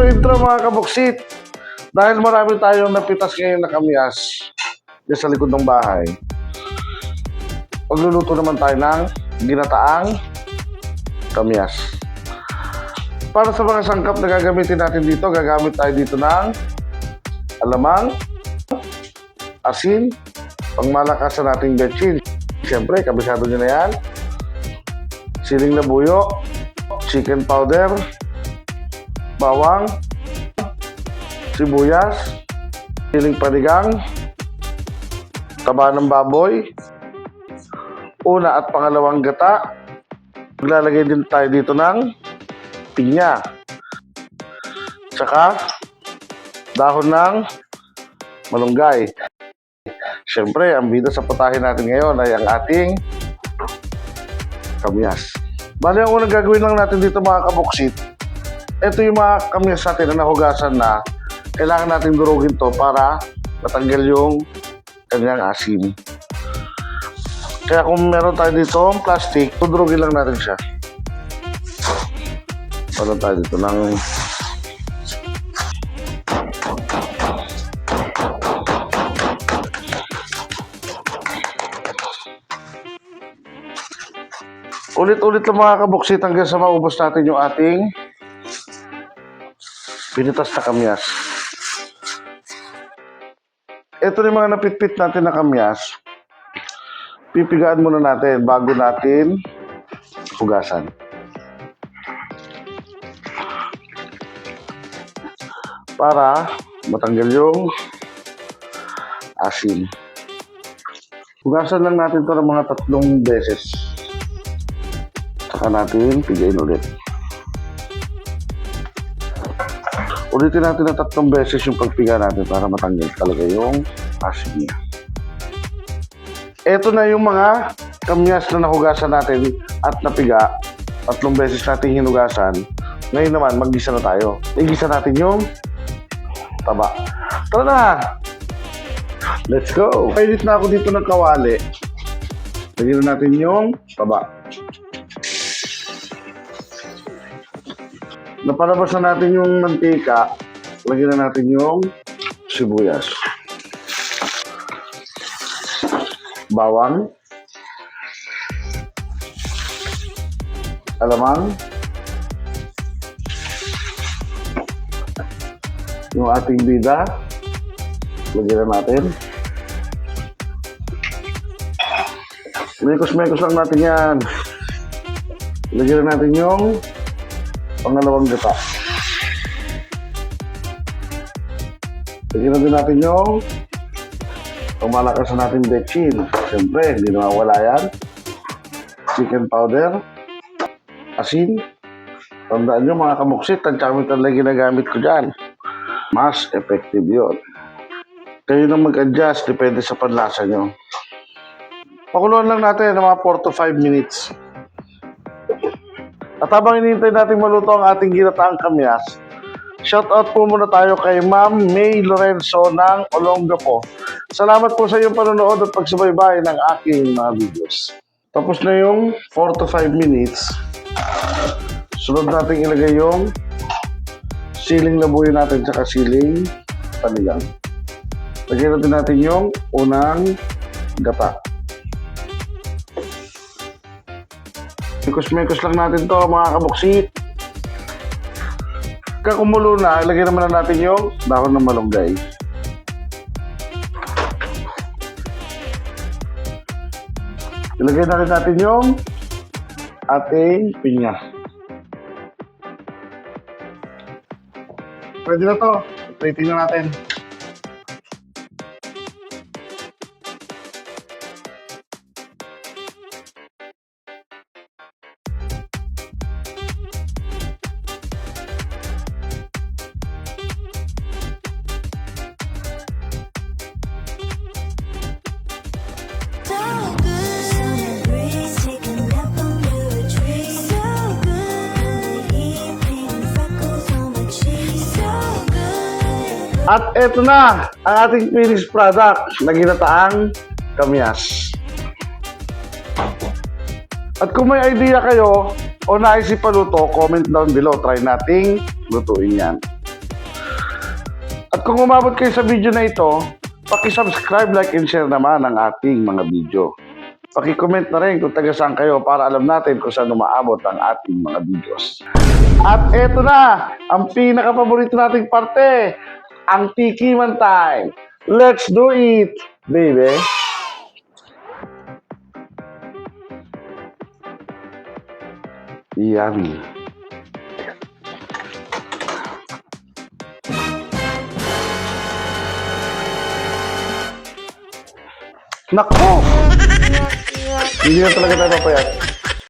intro mga kabuksit. Dahil marami tayong napitas ngayon na kamyas dyan sa likod ng bahay, magluluto naman tayo ng ginataang kamyas. Para sa mga sangkap na gagamitin natin dito, gagamit tayo dito ng alamang, asin, pangmalakas sa nating betchin. Siyempre, kabisado nyo na yan. Siling labuyo, chicken powder, bawang, sibuyas, siling panigang, taba ng baboy, una at pangalawang gata. Maglalagay din tayo dito ng pinya, tsaka dahon ng malunggay. Siyempre, ang bida sa putahe natin ngayon ay ang ating kamyas. Bali, ang unang gagawin lang natin dito mga kabuksit, ito yung mga kamyas natin na nahugasan na. Kailangan natin durugin to para matanggal yung kanyang asin. Kaya kung meron tayo dito plastic, tudurugin lang natin siya. Meron tayo dito ng ulit-ulit lang mga kabuksit hanggang sa maubos natin yung ating pinitas na kamyas. Ito yung mga napitpit natin na kamyas. Pipigaan muna natin bago natin hugasan. Para matanggal yung asin. Hugasan lang natin ito ng mga 3 beses. Saka natin pigain ulit. Ulitin natin na 3 beses yung pagpiga natin para matanggal talaga yung asin niya. Ito na yung mga kamyas na nahugasan natin at napiga. 3 beses natin hinugasan. Ngayon naman, mag-gisa na tayo. Igisa natin yung taba. Tara na! Let's go! Painit na ako dito ng kawali. Lagyan na natin yung taba. Napalabas na natin yung mantika. Lagyan na natin yung sibuyas. Bawang. Alamang. Yung ating bida. Lagyan na natin. Mekos-mekos lang natin yan. Lagyan na natin yung pangalawang gata. Lagyan na din natin yung pamalakas na natin betchin. Siyempre, hindi na mawala yan. Chicken powder, asin. Tandaan nyo mga kamuksit, tansyakamit ang lagi ginagamit ko dyan. Mas effective yun. Kayo na mag-adjust, depende sa panlasa nyo. Pakuluan lang natin ng mga 4 to 5 minutes. At habang hinihintay natin maluto ang ating ginataang kamyas, shoutout po muna tayo kay Ma'am May Lorenzo ng Olongapo. Salamat po sa iyong panonood at pagsubaybay ng aking mga videos. Tapos na yung 4 to 5 minutes. Sunod natin ilagay yung siling labuyo natin tsaka siling panigang. Lagyan natin natin yung unang gata. Mekos-mekos lang natin to mga kabuksit. Kakumulo na, ilagay naman na natin yung dahon ng malunggay. Ilagay na rin natin yung ating pinya. Pwede na to. Plating na natin. At eto na ang ating finished product na ginataang kamyas. At kung may idea kayo o naisip paluto, comment down below. Try nating lutuin yan. At kung umabot kayo sa video na ito, paki-subscribe, like, and share naman ang ating mga video. Paki-comment na rin kung taga saan kayo para alam natin kung saan umaabot ang ating mga videos. At eto na, ang pinaka-paborito nating parte, ang tikiman time. Let's do it, baby! Yummy. Nako! Hindi na talaga tayo papayat.